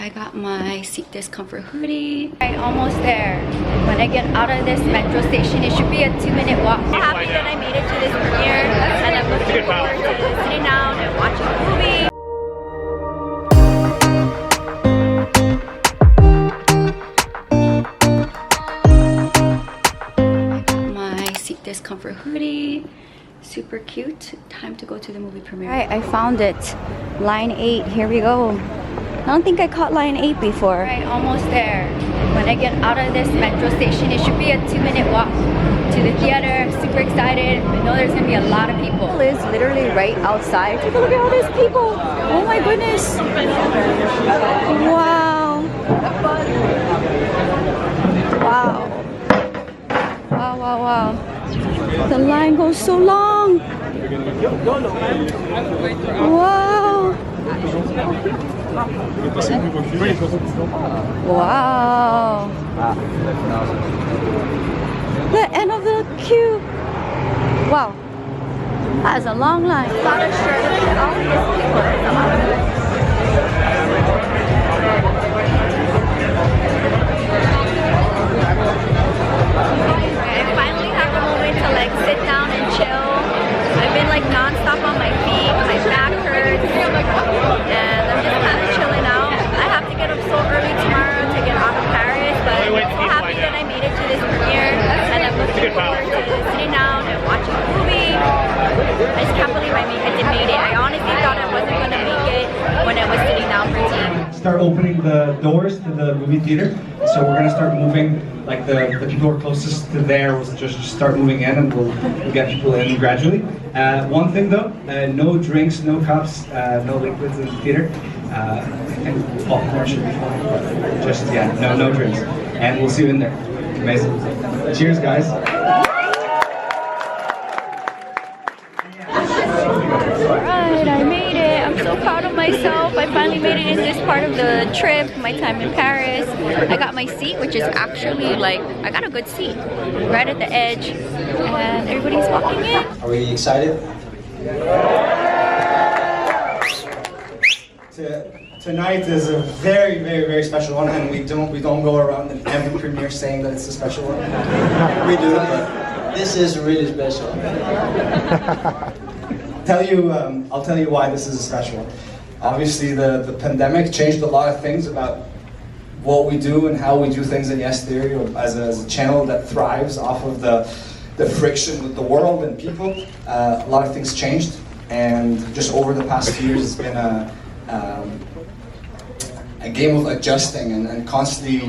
I got my seat discomfort hoodie. Right, almost there. When I get out of this metro station, it should be a 2-minute walk. I'm happy that I made it to this premiere, and I'm looking forward to sitting down and watching the movie. I got my seat discomfort hoodie. Super cute. Time to go to the movie premiere. Alright, I found it. Line 8. Here we go. I don't think I caught line 8 before. Right, almost there. When I get out of this metro station, it should be a 2-minute walk to the theater. Super excited. I know there's gonna be a lot of people. It is literally right outside. Take a look at all these people. Oh my goodness. Wow. Wow. Wow, wow, wow. The line goes so long. Wow. Wow. The end of the queue. Wow. That is a long line. A lot of shirts and all these people. I finally have a moment to like sit down and chill. I've been like non-stop on my feet, my back hurts, and I'm just kind of chilling out. I have to get up so early tomorrow to get out of Paris, but I'm so happy that I made it to this premiere, and I'm looking forward to sitting down and watching the movie. I just can't believe I made it. I honestly thought I wasn't going to make it when I was sitting down for tea. Start opening the doors to the movie theater, so we're going to start moving. Like the people who are closest to there will just start moving in, and we'll get people in gradually. One thing though, no drinks, no cups, no liquids in the theater. And popcorn should be fine, but just no drinks. And we'll see you in there. Amazing. Cheers, guys. Alright, I made it. I'm so proud of myself. I finally made it in this part of the trip, my time in Paris. I got my seat, which is actually like, I got a good seat, right at the edge. And everybody's walking in. Are we excited? Tonight is a very, very, very special one, and we don't go around in every premiere saying that it's a special one. We do, but this is really special. I'll tell you why this is a special one. Obviously, the pandemic changed a lot of things about what we do and how we do things in Yes Theory as a channel that thrives off of the friction with the world and people. A lot of things changed, and just over the past few years, it's been a game of adjusting and constantly,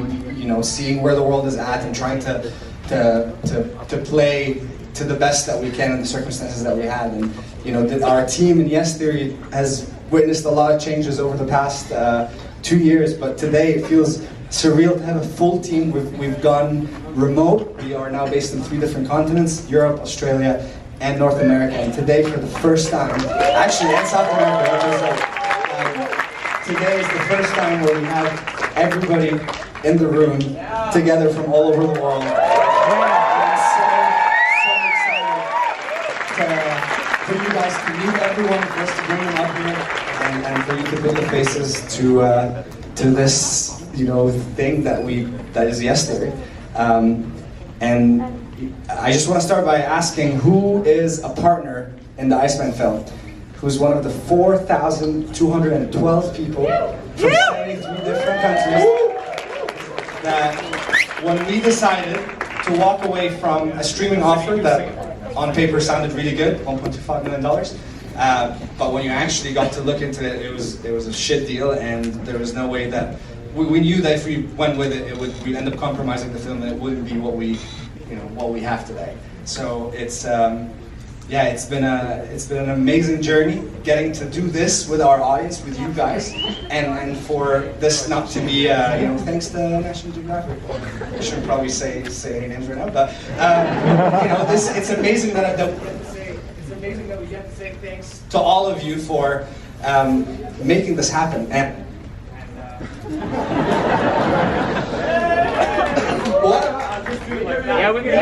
seeing where the world is at and trying to play to the best that we can in the circumstances that we had. And our team in Yes Theory has witnessed a lot of changes over the past 2 years, but today it feels surreal to have a full team. We've gone remote. We are now based in 3 different continents: Europe, Australia, and North America. And today, for the first time, actually, and South America, which is today is the first time where we have everybody in the room together from all over the world. I'm so excited for you guys to meet everyone, for us to bring them up here, and for you to put the faces to this thing that is Yes Theory. And I just want to start by asking, who is a partner in the Iceman film? Who's one of the 4,212 people from 73 different countries that when we decided to walk away from a streaming offer that on paper sounded really good, $1.25 million, but when you actually got to look into it, it was a shit deal, and there was no way that we knew that if we went with it, we'd end up compromising the film, and it wouldn't be what we have today. So it's been an amazing journey getting to do this with our audience, with you guys, and for this not to be thanks to National Geographic. I shouldn't probably say any names right now, but it's amazing that we get to say thanks to all of you for making this happen. And what? Yeah, we can hear you.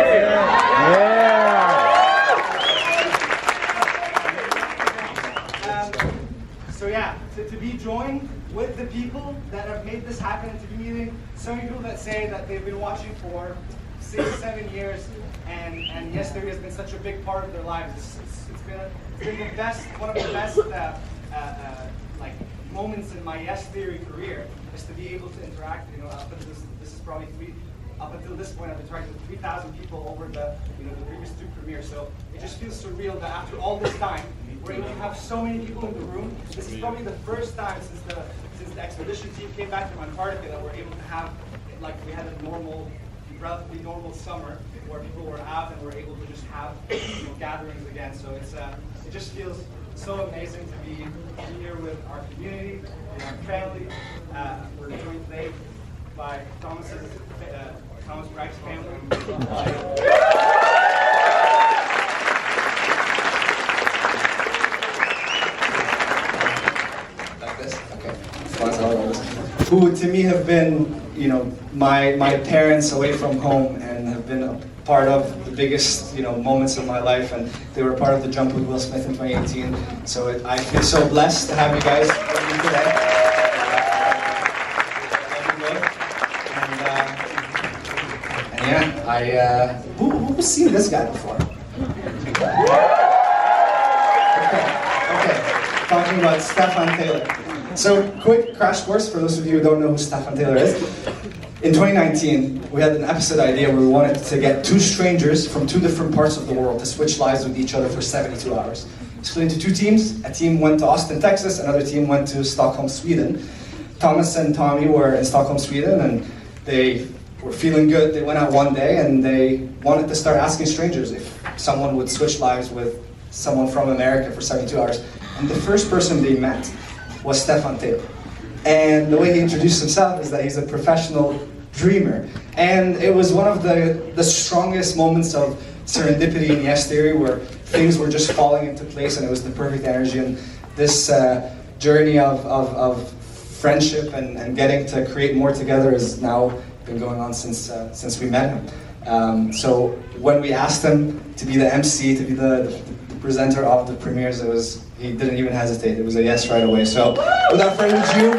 Yeah. To be joined with the people that have made this happen, and to be meeting so many people that say that they've been watching for 6, 7 years, and Yes Theory has been such a big part of their lives. It's been the best, one of the best like moments in my Yes Theory career, is to be able to interact. You know, up until this is probably up until this point, I've interacted with 3,000 people over the previous 2 premieres. So it just feels surreal that after all this time, we're able to have so many people in the room. This is probably the first time since the expedition team came back from Antarctica that we're able to have, like, we had a relatively normal summer where people were out and were able to just have gatherings again. So it just feels so amazing to be here with our community and our family. We're joined today by Thomas Wright's family. Like this? Okay. Who to me have been, my parents away from home, and have been a part of the biggest, moments of my life, and they were part of the jump with Will Smith in 2018. So I feel so blessed to have you guys with me today. And yeah, who's seen this guy before? Okay. Talking about Stefan Taylor. So, quick crash course for those of you who don't know who Stefan Taylor is. In 2019, we had an episode idea where we wanted to get 2 strangers from 2 different parts of the world to switch lives with each other for 72 hours. Split into 2 teams. A team went to Austin, Texas. Another team went to Stockholm, Sweden. Thomas and Tommy were in Stockholm, Sweden, and they were feeling good. They went out one day and they wanted to start asking strangers if someone would switch lives with someone from America for 72 hours. And the first person they met was Stefan Taylor. And the way he introduced himself is that he's a professional dreamer. And it was one of the strongest moments of serendipity in Yes Theory, where things were just falling into place and it was the perfect energy. And this journey of friendship and getting to create more together has now been going on since we met him. So when we asked him to be the MC, to be the presenter of the premieres, he didn't even hesitate. It was a yes right away. So without further ado,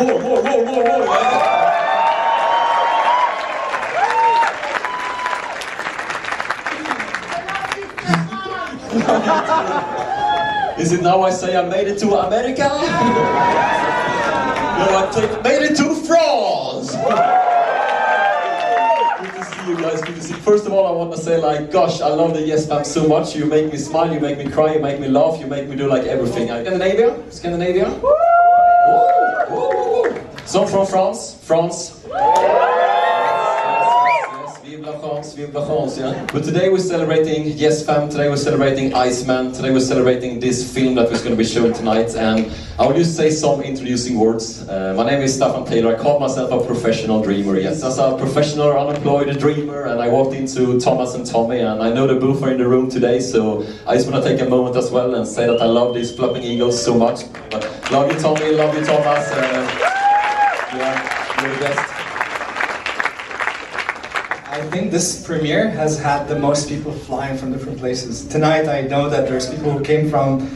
more. Is it now I say I made it to America? No, I made it to France! Good to see you guys, good to see you. First of all, I want to say, like, gosh, I love the Yes fam so much. You make me smile, you make me cry, you make me laugh, you make me do like everything. Scandinavia? Woo! So I'm from France. Vive la France, yeah. But today we're celebrating Yes Fam, today we're celebrating Iceman, today we're celebrating this film that was going to be shown tonight, and I will just say some introducing words. My name is Stefan Taylor. I call myself a professional dreamer, yes. As a professional, unemployed dreamer, and I walked into Thomas and Tommy, and I know they both are in the room today, so I just want to take a moment as well and say that I love these flapping eagles so much. Love you Tommy, love you Thomas, yeah, you're the best. I think this premiere has had the most people flying from different places. Tonight I know that there's people who came from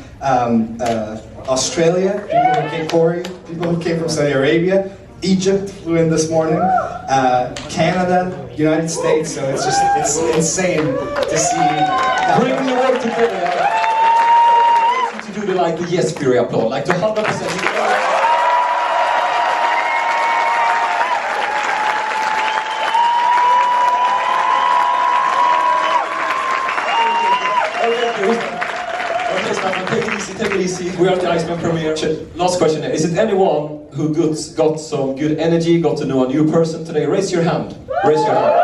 Australia, people who came Corey, people who came from Saudi Arabia, Egypt flew in this morning, Canada, United States, so it's insane to see that. Bring the world together. I want you to do the Yes Fury applaud, like to 100%. Take it easy. We are at the Iceman premiere. Last question here. Is it anyone who got some good energy, got to know a new person today? Raise your hand. Raise your hand.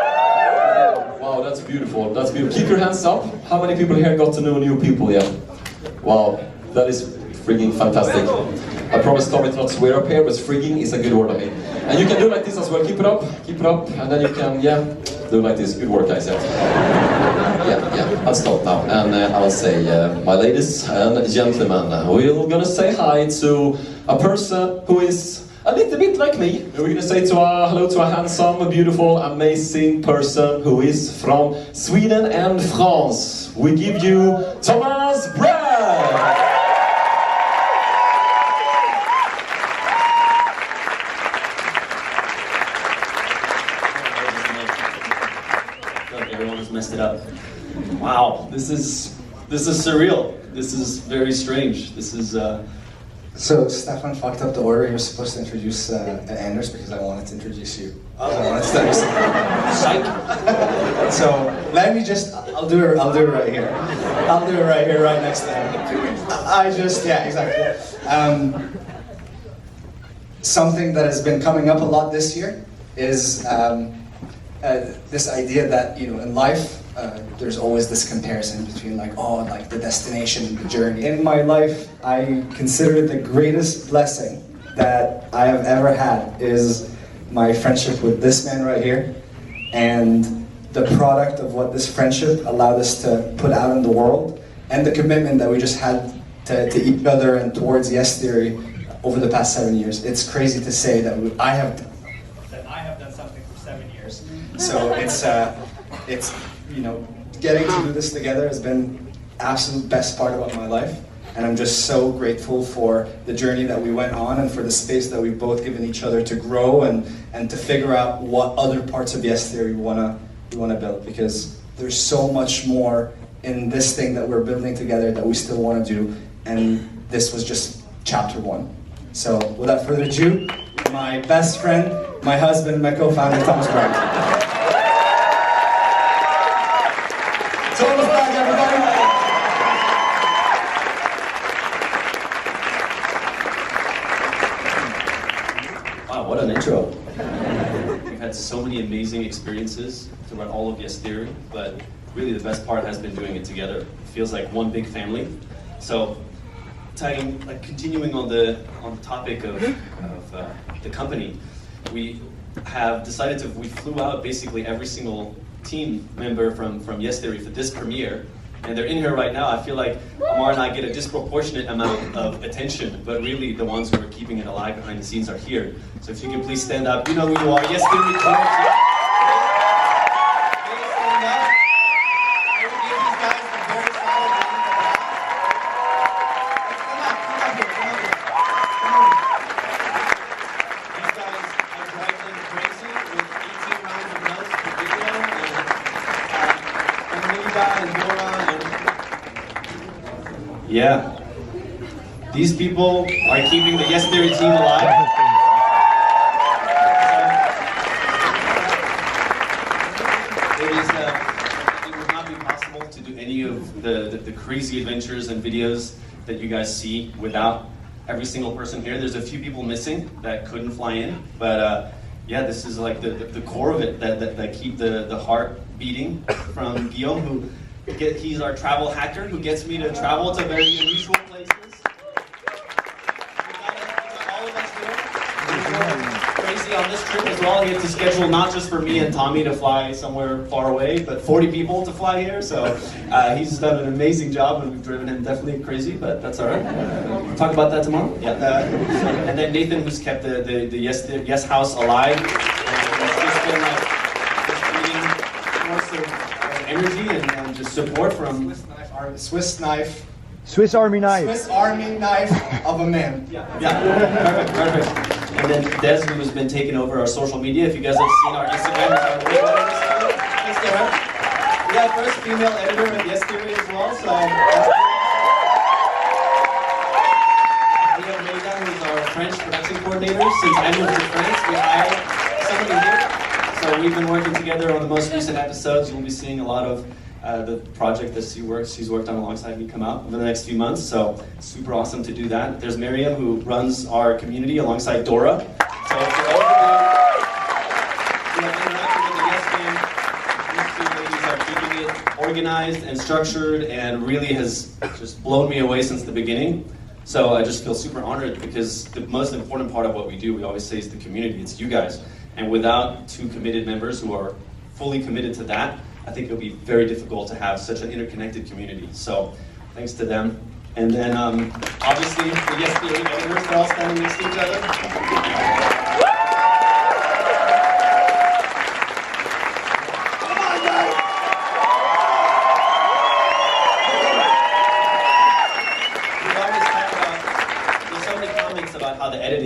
Wow, that's beautiful. That's beautiful. Keep your hands up. How many people here got to know new people yet? Wow, that is freaking fantastic. I promise Tommy to not swear up here, but freaking is a good word, I mean. And you can do like this as well. Keep it up, and then you can, do like this. Good work, guys. Yeah, I'll stop now. And I'll say, my ladies and gentlemen, we're gonna say hi to a person who is a little a bit like me. We're gonna say hello to a handsome, beautiful, amazing person who is from Sweden and France. We give you Thomas Brad! Everyone has messed it up. Wow, this is surreal. This is very strange. This is So Stefan fucked up the order. He was supposed to introduce Anders because I wanted to introduce you. I wanted to introduce psych. So let me just, I'll do it right here. I'll do it right here, right next to him. Yeah, exactly. Something that has been coming up a lot this year is this idea that, you know, in life, there's always this comparison between like the destination and the journey. In my life, I consider the greatest blessing that I have ever had is my friendship with this man right here, and the product of what this friendship allowed us to put out in the world, and the commitment that we just had to each other and towards Yes Theory over the past 7 years. It's crazy to say that I have done something for 7 years. So it's you know, getting to do this together has been absolute best part about my life, and I'm just so grateful for the journey that we went on and for the space that we've both given each other to grow and to figure out what other parts of Yes Theory we wanna build, because there's so much more in this thing that we're building together that we still want to do, and this was just chapter 1. So without further ado, my best friend, my husband, my co-founder, Thomas Bragg. Thomas Bragg, everybody! Wow, what an intro. We've had so many amazing experiences throughout all of Yes Theory, but really the best part has been doing it together. It feels like one big family. So, continuing on the topic of the company, we have decided we flew out basically every single team member from Yes Theory for this premiere, and they're in here right now. I feel like Amar and I get a disproportionate amount of attention, but really the ones who are keeping it alive behind the scenes are here. So if you can please stand up, you know who you are. Yes Theory core team. Please stand up. I will give these guys a very solid round of applause. Come on here. These guys are driving crazy with 18 rounds of notes per video, and Nida and Dora. Yeah. These people are keeping the Yes Theory team alive. It would not be possible to do any of the crazy adventures and videos that you guys see without every single person here. There's a few people missing that couldn't fly in, but yeah, this is like the core of it that keep the heart beating. From Guillaume, who he's our travel hacker who gets me to travel to very unusual places. We got all of us here. Crazy on this trip as well. He had to schedule not just for me and Tommy to fly somewhere far away, but 40 people to fly here. So he's done an amazing job, and we've driven him definitely crazy, but that's all right. We'll talk about that tomorrow. Yeah. And then Nathan, who's kept the Yes House alive. And he's just been like source of energy and just support from Swiss Army knife of a man. Yeah, perfect. And then Des, who has been taking over our social media. If you guys have seen our Instagram, we got first female editor of Yes Theory as well. So we have Meida, who's our French production coordinator. Since I moved to France, we hired somebody here. So we've been working together on the most recent episodes. You'll be seeing a lot of the project that she's worked on alongside me come out over the next few months. So super awesome to do that. There's Miriam, who runs our community alongside Dora. So for all of you who have interacted with the Yes team, these two ladies are keeping it organized and structured, and really has just blown me away since the beginning. So I just feel super honored, because the most important part of what we do, we always say, is the community. It's you guys. And without two committed members who are fully committed to that, I think it'll be very difficult to have such an interconnected community. So thanks to them. And then obviously the Yes Theory editors, they're all standing next to each other.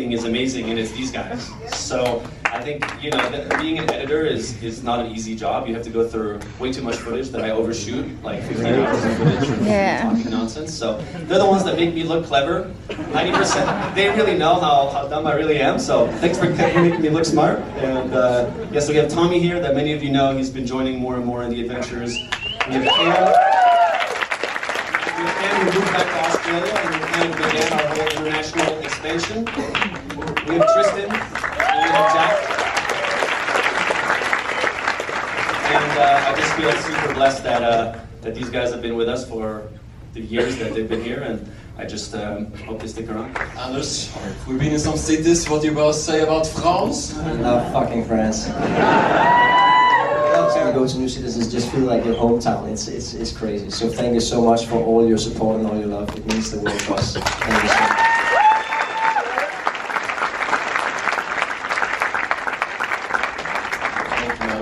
editing is amazing, and it's these guys. So I think, you know, being an editor is not an easy job. You have to go through way too much footage that I overshoot, like 15 hours of footage of talking nonsense. So they're the ones that make me look clever. 90%, they really know how dumb I really am. So thanks for making me look smart. And yeah, so we have Tommy here that many of you know. He's been joining more and more in the adventures. We have Cam, who moved back to Australia and we kind of began our whole international expansion. We have Tristan, and we have Jack. And I just feel super blessed that these guys have been with us for the years that they've been here, and I just hope they stick around. Anders, we've been in some cities. What do you both say about France? I love fucking France. When you go to new cities, it just feel like your hometown. It's crazy. So thank you so much for all your support and all your love. It means the world to us. Thank you so much.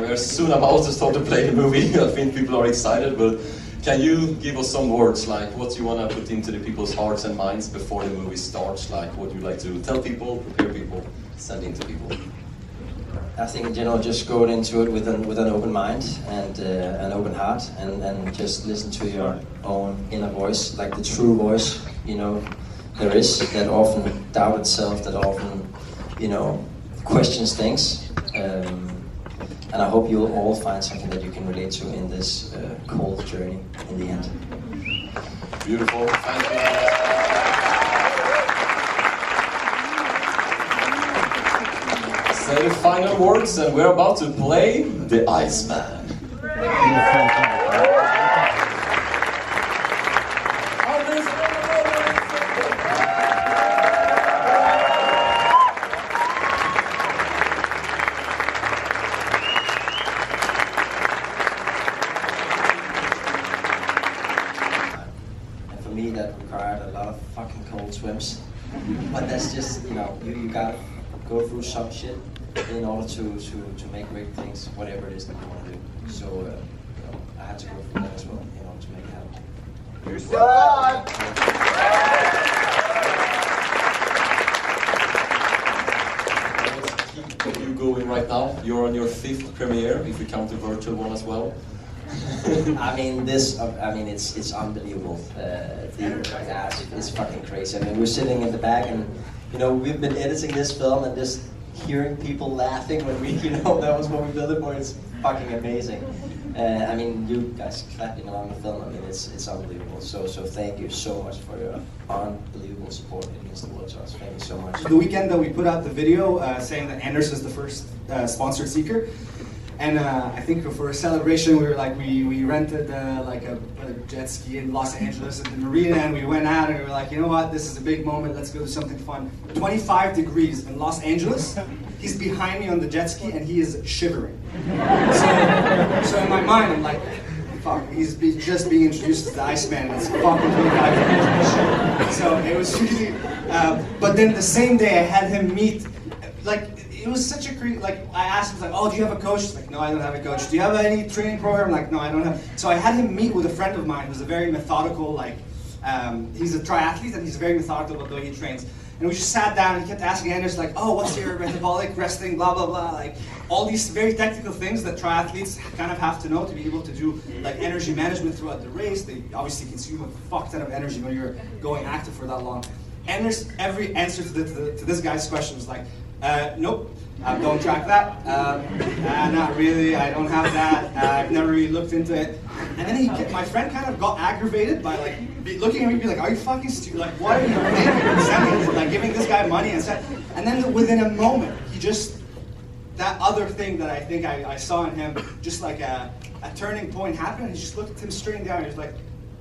We're soon about to start to play the movie. I think people are excited, but can you give us some words, like what you want to put into the people's hearts and minds before the movie starts? Like what you like to tell people, prepare people, send into people? I think in general, just go into it with an open mind and an open heart, and just listen to your own inner voice, like the true voice, you know, there is, that often doubt itself, that often, you know, questions things. And I hope you'll all find something that you can relate to in this cold journey in the end. Beautiful. Thank you. Say the final words, and we're about to play the Iceman. Swims, but that's just, you know, you gotta go through some shit in order to make great things, whatever it is that you want to do. So you know, I had to go through that as well in order to make it happen. Let's keep you going right now. You're on your 5th premiere, if we count the virtual one as well. I mean, it's unbelievable. It's fucking crazy. I mean, we're sitting in the back, and you know, we've been editing this film, and just hearing people laughing when we, you know, that was what we built it for. It's fucking amazing. I mean, you guys clapping along the film. I mean, it's unbelievable. So thank you so much for your unbelievable support. It means the world to us. Thank you so much. The weekend that we put out the video saying that Anders is the first sponsored seeker. And I think for a celebration, we were like, we rented like a jet ski in Los Angeles at the marina, and we went out and we were like, you know what, this is a big moment, let's go do something fun. 25 degrees in Los Angeles. He's behind me on the jet ski and he is shivering. So in my mind, I'm like, fuck, he's just being introduced as the Iceman, and it's fucking 25 degrees. So it was really, but then the same day I had him meet, like, it was such a like, I asked him, like, oh, do you have a coach? He's like, no, I don't have a coach. Do you have any training program? Like, no, I don't have. So I had him meet with a friend of mine who's a very methodical, like, he's a triathlete and he's very methodical about the way he trains. And we just sat down and he kept asking Anders, like, oh, what's your metabolic resting, blah, blah, blah. Like, all these very technical things that triathletes kind of have to know to be able to do, like, energy management throughout the race. They obviously consume a fuck ton of energy when you're going active for that long. Anders, every answer to this guy's question was like, nope, don't track that. Not really, I don't have that. I've never really looked into it. And then my friend kind of got aggravated by like looking at me and be like, are you fucking stupid? Like, what are you doing? Like giving this guy money and stuff. And then within a moment, he just, that other thing that I think I saw in him, just like a turning point happened, and he just looked him straight down. He was like,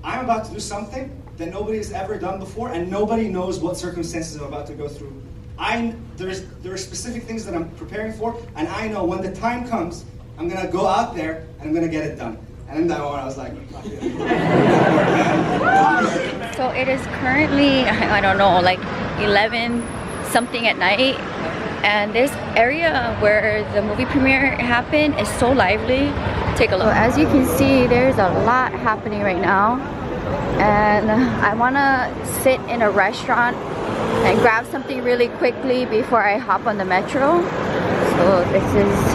I'm about to do something that nobody has ever done before, and nobody knows what circumstances I'm about to go through. There are specific things that I'm preparing for, and I know when the time comes, I'm gonna go out there and I'm gonna get it done. And in that moment, I was like, fuck it. So it is currently, I don't know, like 11 something at night, and this area where the movie premiere happened is so lively. Take a look. So as you can see, there's a lot happening right now, and I want to sit in a restaurant and grab something really quickly before I hop on the metro. So this is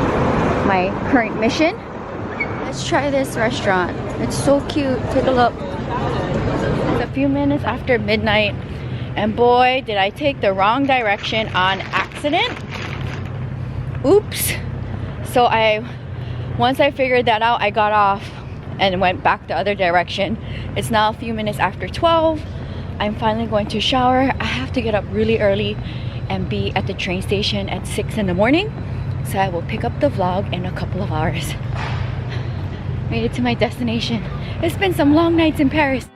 my current mission. Let's try this restaurant. It's so cute. Take a look. It's a few minutes after midnight, and boy, did I take the wrong direction on accident. Oops. So once I figured that out, I got off and went back the other direction. It's now a few minutes after 12. I'm finally going to shower. I have to get up really early and be at the train station at 6 in the morning. So I will pick up the vlog in a couple of hours. Made it to my destination. It's been some long nights in Paris.